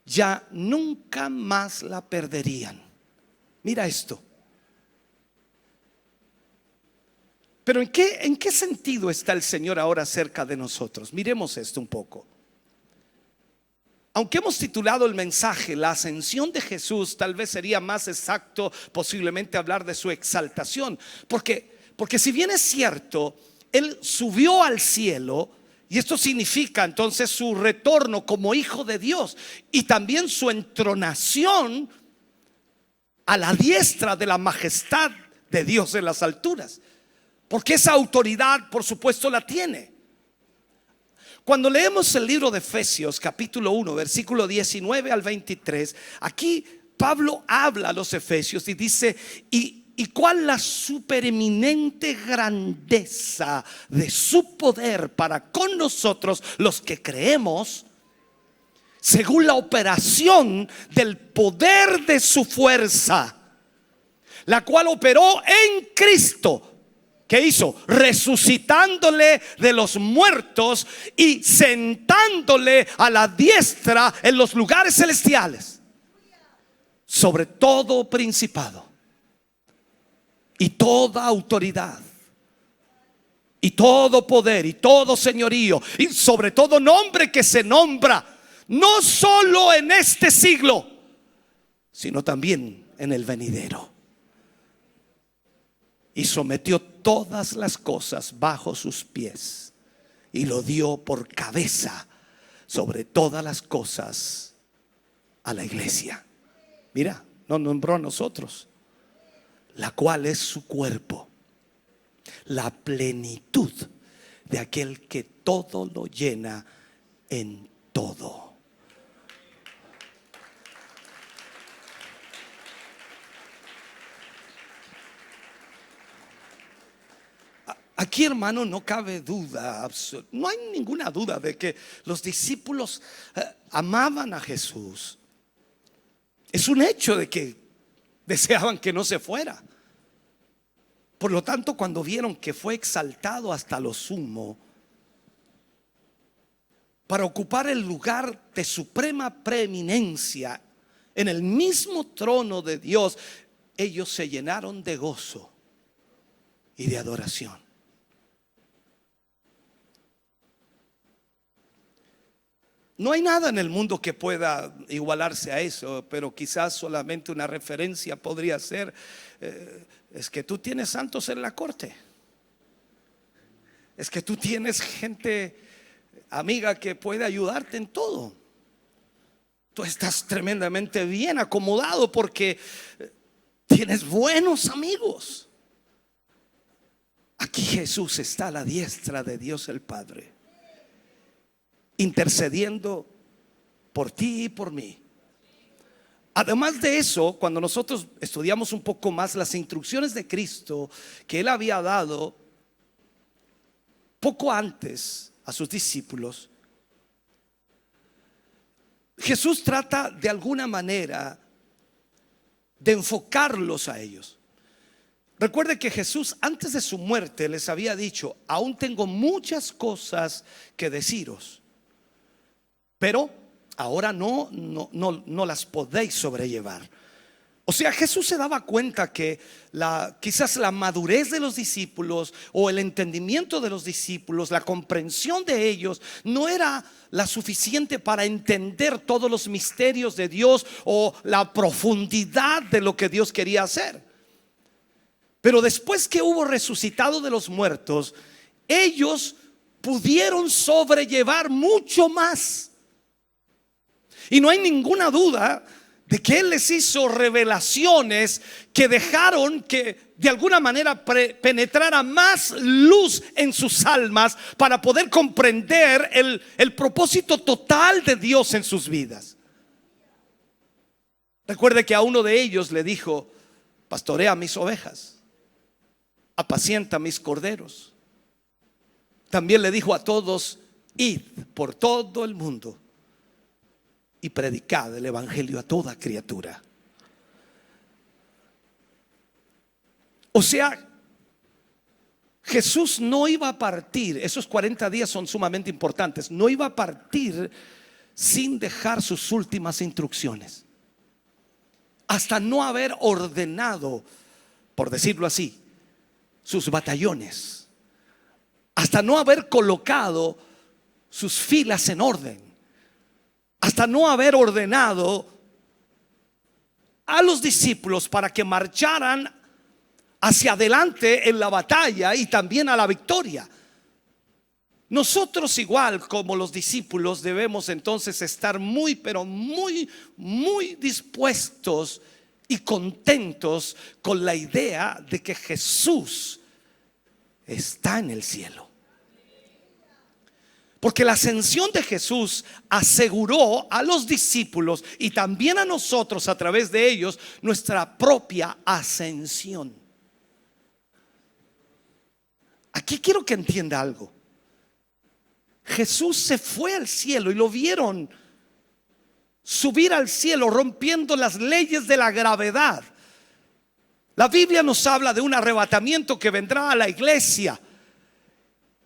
ya nunca más la perderían. Mira esto. Pero ¿en qué sentido está el Señor ahora cerca de nosotros? Miremos esto un poco. Aunque hemos titulado el mensaje La ascensión de Jesús, tal vez sería más exacto posiblemente hablar de su exaltación. Porque si bien es cierto, Él subió al cielo, y esto significa entonces su retorno como hijo de Dios, y también su entronación a la diestra de la majestad de Dios en las alturas. Porque esa autoridad, por supuesto, la tiene. Cuando leemos el libro de Efesios, capítulo 1, versículo 19 al 23, aquí Pablo habla a los efesios y dice: y cuál la supereminente grandeza de su poder para con nosotros los que creemos, según la operación del poder de su fuerza, la cual operó en Cristo. ¿Qué hizo? Resucitándole de los muertos y sentándole a la diestra en los lugares celestiales, sobre todo principado y toda autoridad y todo poder y todo señorío y sobre todo nombre que se nombra, no solo en este siglo, sino también en el venidero. Y sometió todas las cosas bajo sus pies y lo dio por cabeza sobre todas las cosas a la iglesia. Mira, nos nombró a nosotros, la cual es su cuerpo, la plenitud de aquel que todo lo llena en todo. Aquí, hermano, no cabe duda, no hay ninguna duda de que los discípulos amaban a Jesús. Es un hecho de que deseaban que no se fuera. Por lo tanto, cuando vieron que fue exaltado hasta lo sumo para ocupar el lugar de suprema preeminencia en el mismo trono de Dios, ellos se llenaron de gozo y de adoración. No hay nada en el mundo que pueda igualarse a eso, pero quizás solamente una referencia podría ser, es que tú tienes santos en la corte. Es que tú tienes gente amiga que puede ayudarte en todo. Tú estás tremendamente bien acomodado porque tienes buenos amigos. Aquí Jesús está a la diestra de Dios el Padre, intercediendo por ti y por mí. Además de eso, cuando nosotros estudiamos un poco más las instrucciones de Cristo que Él había dado poco antes a sus discípulos, Jesús trata de alguna manera de enfocarlos a ellos. Recuerde que Jesús antes de su muerte les había dicho: aún tengo muchas cosas que deciros, pero ahora no las podéis sobrellevar. O sea, Jesús se daba cuenta que quizás la madurez de los discípulos o el entendimiento de los discípulos, la comprensión de ellos no era la suficiente para entender todos los misterios de Dios o la profundidad de lo que Dios quería hacer. Pero después que hubo resucitado de los muertos, ellos pudieron sobrellevar mucho más. Y no hay ninguna duda de que Él les hizo revelaciones que dejaron que de alguna manera penetrara más luz en sus almas para poder comprender el propósito total de Dios en sus vidas. Recuerde que a uno de ellos le dijo: pastorea mis ovejas, apacienta mis corderos. También le dijo a todos: id por todo el mundo y predicad el evangelio a toda criatura. O sea, Jesús no iba a partir, esos 40 días son sumamente importantes, no iba a partir sin dejar sus últimas instrucciones, hasta no haber ordenado, por decirlo así, sus batallones, hasta no haber colocado sus filas en orden, hasta no haber ordenado a los discípulos para que marcharan hacia adelante en la batalla y también a la victoria. Nosotros, igual como los discípulos, debemos entonces estar muy, pero muy, muy dispuestos y contentos con la idea de que Jesús está en el cielo. Porque la ascensión de Jesús aseguró a los discípulos y también a nosotros a través de ellos nuestra propia ascensión. Aquí quiero que entienda algo. Jesús se fue al cielo y lo vieron subir al cielo rompiendo las leyes de la gravedad. La Biblia nos habla de un arrebatamiento que vendrá a la iglesia.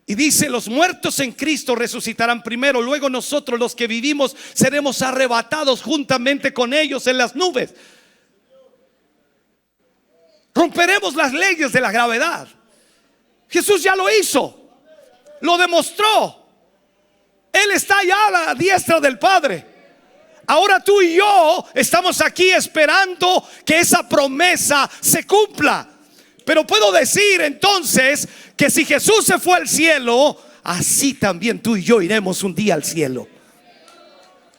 Y dice: los muertos en Cristo resucitarán primero, luego nosotros los que vivimos seremos arrebatados juntamente con ellos en las nubes. Romperemos las leyes de la gravedad. Jesús ya lo hizo, lo demostró. Él está ya a la diestra del Padre. Ahora tú y yo estamos aquí esperando que esa promesa se cumpla. Pero puedo decir entonces que si Jesús se fue al cielo, así también tú y yo iremos un día al cielo.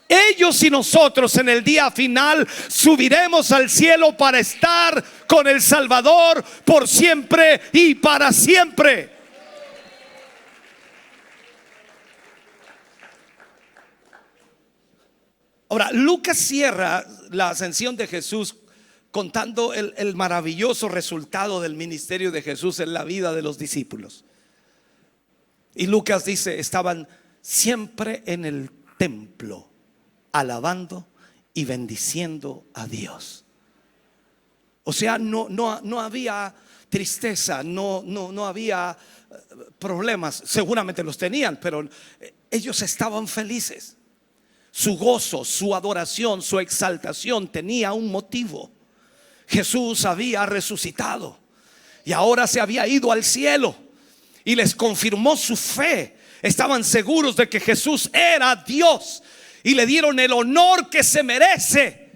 Ellos y nosotros en el día final subiremos al cielo para estar con el Salvador por siempre y para siempre. Ahora, Lucas cierra la ascensión de Jesús contando el maravilloso resultado del ministerio de Jesús en la vida de los discípulos. Y Lucas dice: estaban siempre en el templo, alabando y bendiciendo a Dios. O sea, no había tristeza, no había problemas. Seguramente los tenían, pero ellos estaban felices. Su gozo, su adoración, su exaltación tenía un motivo. Jesús había resucitado y ahora se había ido al cielo y les confirmó su fe. Estaban seguros de que Jesús era Dios y le dieron el honor que se merece.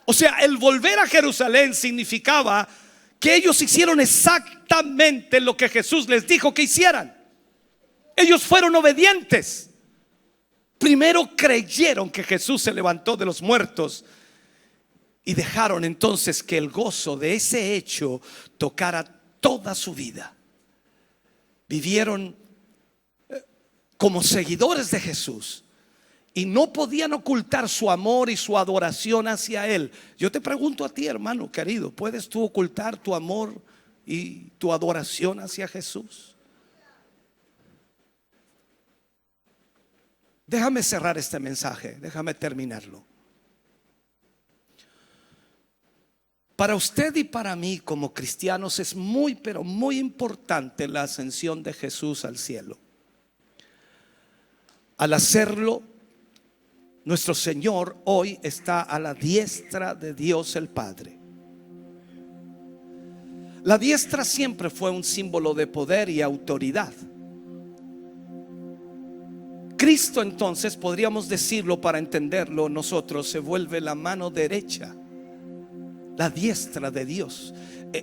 O sea, el volver a Jerusalén significaba que ellos hicieron exactamente lo que Jesús les dijo que hicieran. Ellos fueron obedientes. Primero creyeron que Jesús se levantó de los muertos y dejaron entonces que el gozo de ese hecho tocara toda su vida. Vivieron como seguidores de Jesús y no podían ocultar su amor y su adoración hacia Él. Yo te pregunto a ti, hermano querido, ¿puedes tú ocultar tu amor y tu adoración hacia Jesús? Déjame cerrar este mensaje, déjame terminarlo. Para usted y para mí como cristianos es muy, pero muy importante la ascensión de Jesús al cielo. Al hacerlo, nuestro Señor hoy está a la diestra de Dios el Padre. La diestra siempre fue un símbolo de poder y autoridad. Cristo, entonces, podríamos decirlo para entenderlo nosotros, se vuelve la mano derecha, la diestra de Dios.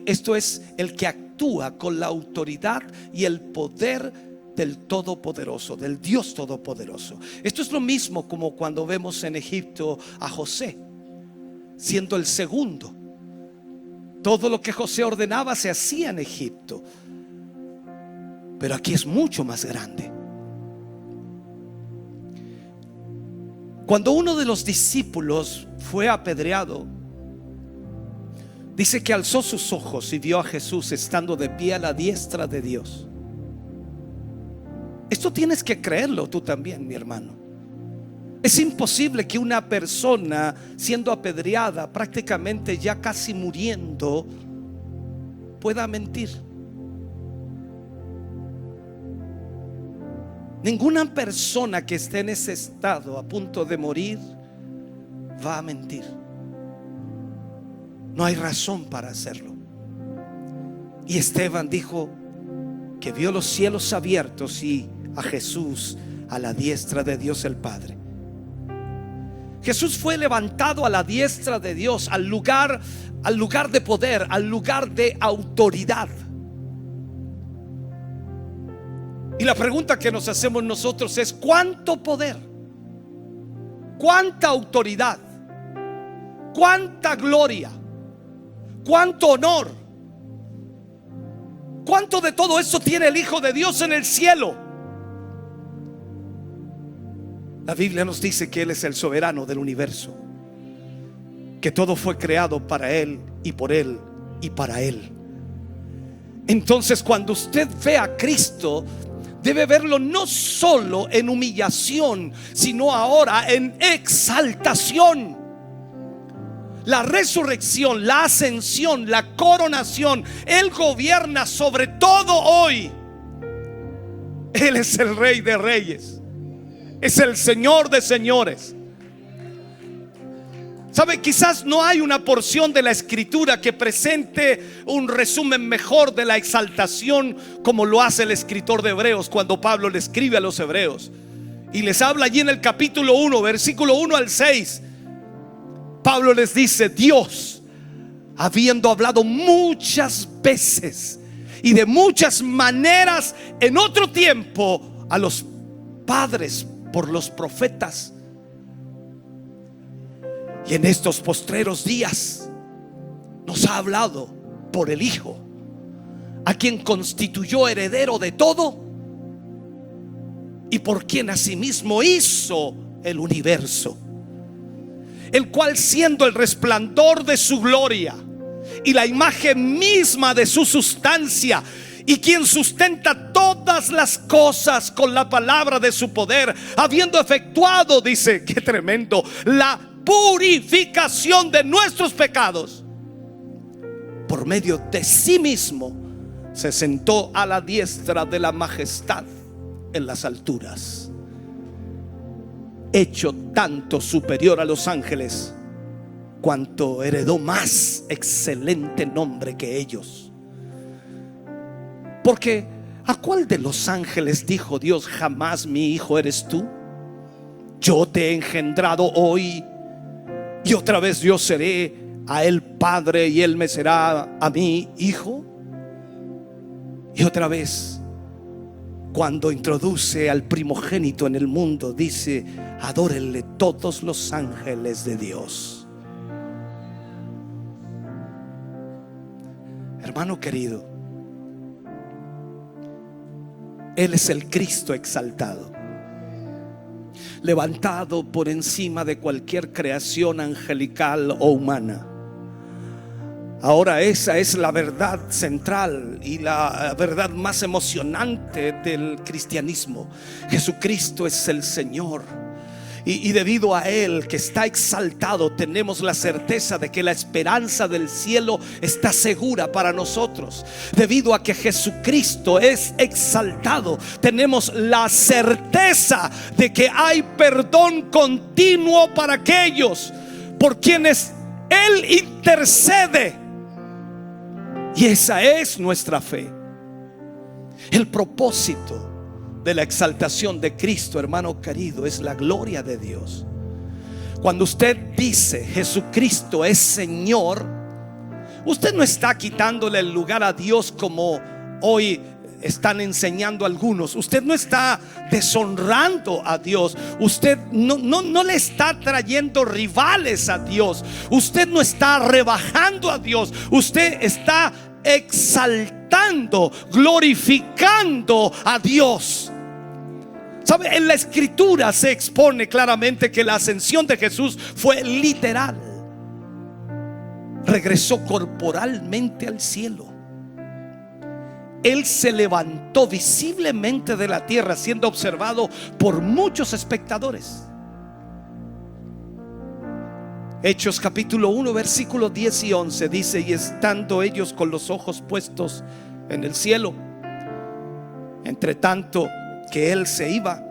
Esto es el que actúa con la autoridad y el poder del Todopoderoso, del Dios Todopoderoso. Esto es lo mismo como cuando vemos en Egipto a José siendo el segundo. Todo lo que José ordenaba se hacía en Egipto, pero aquí es mucho más grande. Cuando uno de los discípulos fue apedreado, dice que alzó sus ojos y vio a Jesús estando de pie a la diestra de Dios. Esto tienes que creerlo tú también, mi hermano. Es imposible que una persona siendo apedreada, prácticamente ya casi muriendo, pueda mentir. Ninguna persona que esté en ese estado a punto de morir va a mentir. No hay razón para hacerlo. Y Esteban dijo que vio los cielos abiertos y a Jesús a la diestra de Dios el Padre. Jesús fue levantado a la diestra de Dios, al lugar de poder, al lugar de autoridad. Y la pregunta que nos hacemos nosotros es: ¿cuánto poder? ¿Cuánta autoridad? ¿Cuánta gloria? ¿Cuánto honor? ¿Cuánto de todo eso tiene el Hijo de Dios en el cielo? La Biblia nos dice que Él es el soberano del universo, que todo fue creado para Él y por Él y para Él. Entonces, cuando usted ve a Cristo, debe verlo no solo en humillación, sino ahora en exaltación. La resurrección, la ascensión, la coronación. Él gobierna sobre todo hoy. Él es el Rey de Reyes, es el Señor de señores. ¿Sabe? Quizás no hay una porción de la Escritura que presente un resumen mejor de la exaltación como lo hace el escritor de Hebreos, cuando Pablo le escribe a los hebreos y les habla allí en el capítulo 1, versículo 1 al 6. Pablo les dice: Dios, habiendo hablado muchas veces y de muchas maneras en otro tiempo a los padres por los profetas, y en estos postreros días nos ha hablado por el Hijo, a quien constituyó heredero de todo y por quien asimismo hizo el universo, el cual, siendo el resplandor de su gloria y la imagen misma de su sustancia, y quien sustenta todas las cosas con la palabra de su poder, habiendo efectuado, dice, qué tremendo, la purificación de nuestros pecados, por medio de sí mismo se sentó a la diestra de la majestad en las alturas, hecho tanto superior a los ángeles, cuanto heredó más excelente nombre que ellos. Porque ¿a cuál de los ángeles dijo Dios jamás: mi hijo eres tú? Yo te he engendrado hoy, y otra vez yo seré a él padre y él me será a mí hijo. Y otra vez, cuando introduce al primogénito en el mundo, dice: adórenle todos los ángeles de Dios. Hermano querido, Él es el Cristo exaltado, levantado por encima de cualquier creación angelical o humana. Ahora esa es la verdad central y la verdad más emocionante del cristianismo. Jesucristo es el Señor, Y debido a Él que está exaltado, tenemos la certeza de que la esperanza del cielo está segura para nosotros. Debido a que Jesucristo es exaltado, tenemos la certeza de que hay perdón continuo para aquellos por quienes Él intercede. Y esa es nuestra fe. El propósito de la exaltación de Cristo, hermano querido, es la gloria de Dios. Cuando usted dice Jesucristo es Señor, usted no está quitándole el lugar a Dios como hoy están enseñando algunos. Usted no está deshonrando a Dios. Usted no le está trayendo rivales a Dios. Usted no está rebajando a Dios. Usted está exaltando, glorificando a Dios. ¿Sabe? En la escritura se expone claramente que la ascensión de Jesús fue literal. Regresó corporalmente al cielo. Él se levantó visiblemente de la tierra, siendo observado por muchos espectadores. Hechos capítulo 1 versículos 10 y 11 dice: y estando ellos con los ojos puestos en el cielo, entre tanto que Él se iba,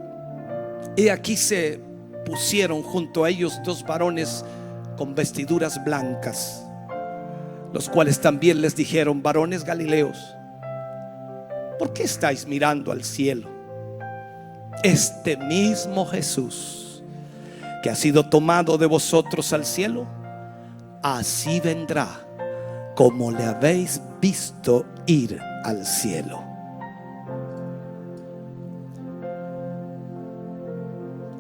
he aquí se pusieron junto a ellos dos varones con vestiduras blancas, los cuales también les dijeron: varones galileos, ¿por qué estáis mirando al cielo? Este mismo Jesús que ha sido tomado de vosotros al cielo, así vendrá como le habéis visto ir al cielo.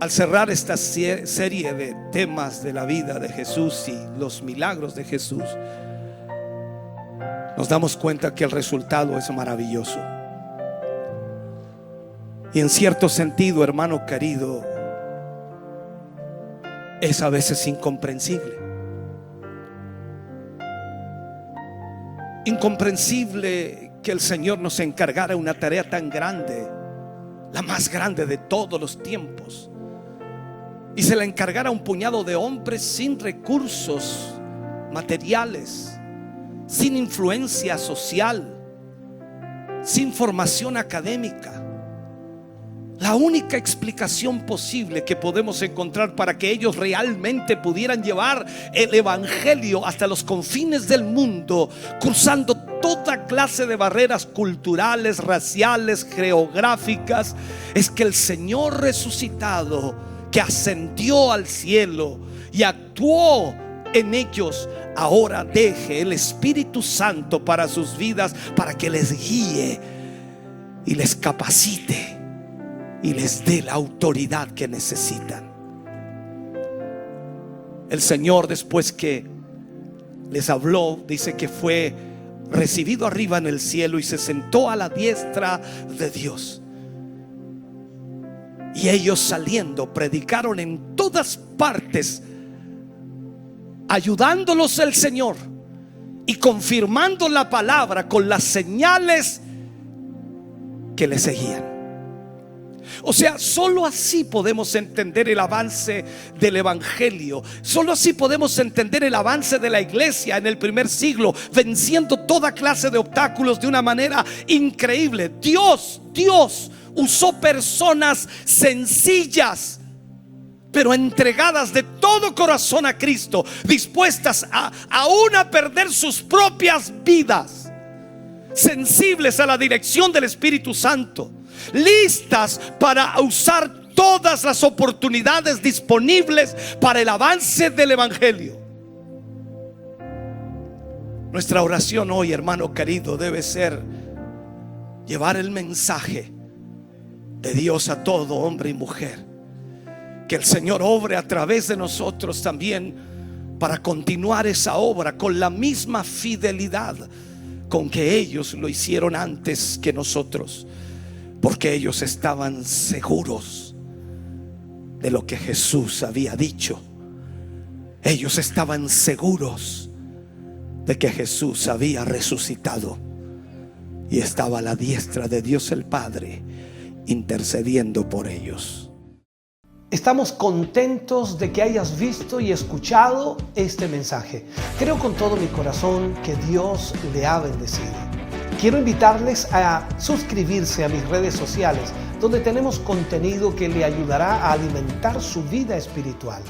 Al cerrar esta serie de temas de la vida de Jesús y los milagros de Jesús, nos damos cuenta que el resultado es maravilloso. Y en cierto sentido, hermano querido, es a veces incomprensible. Incomprensible que el Señor nos encargara una tarea tan grande, la más grande de todos los tiempos, y se la encargara a un puñado de hombres sin recursos materiales, sin influencia social, sin formación académica. La única explicación posible que podemos encontrar para que ellos realmente pudieran llevar el evangelio hasta los confines del mundo, cruzando toda clase de barreras culturales, raciales, geográficas, es que el Señor resucitado, que ascendió al cielo y actuó en ellos, ahora deje el Espíritu Santo para sus vidas, para que les guíe y les capacite y les dé la autoridad que necesitan. El Señor, después que les habló, dice que fue recibido arriba en el cielo y se sentó a la diestra de Dios. Y ellos, saliendo, predicaron en todas partes, ayudándolos el Señor y confirmando la palabra con las señales que le seguían. O sea, solo así podemos entender el avance del evangelio. Solo así podemos entender el avance de la iglesia en el primer siglo, venciendo toda clase de obstáculos de una manera increíble. Dios usó personas sencillas, pero entregadas de todo corazón a Cristo, dispuestas aún a perder sus propias vidas, sensibles a la dirección del Espíritu Santo, listas para usar todas las oportunidades disponibles para el avance del evangelio. Nuestra oración hoy, hermano querido, debe ser llevar el mensaje de Dios a todo hombre y mujer. Que el Señor obre a través de nosotros también para continuar esa obra con la misma fidelidad con que ellos lo hicieron antes que nosotros, porque ellos estaban seguros de lo que Jesús había dicho. Ellos estaban seguros de que Jesús había resucitado y estaba a la diestra de Dios el Padre, intercediendo por ellos.
Estamos contentos de que hayas visto y escuchado este mensaje. Creo con todo mi corazón que Dios le ha bendecido. Quiero invitarles a suscribirse a mis redes sociales, donde tenemos contenido que le ayudará a alimentar su vida espiritual.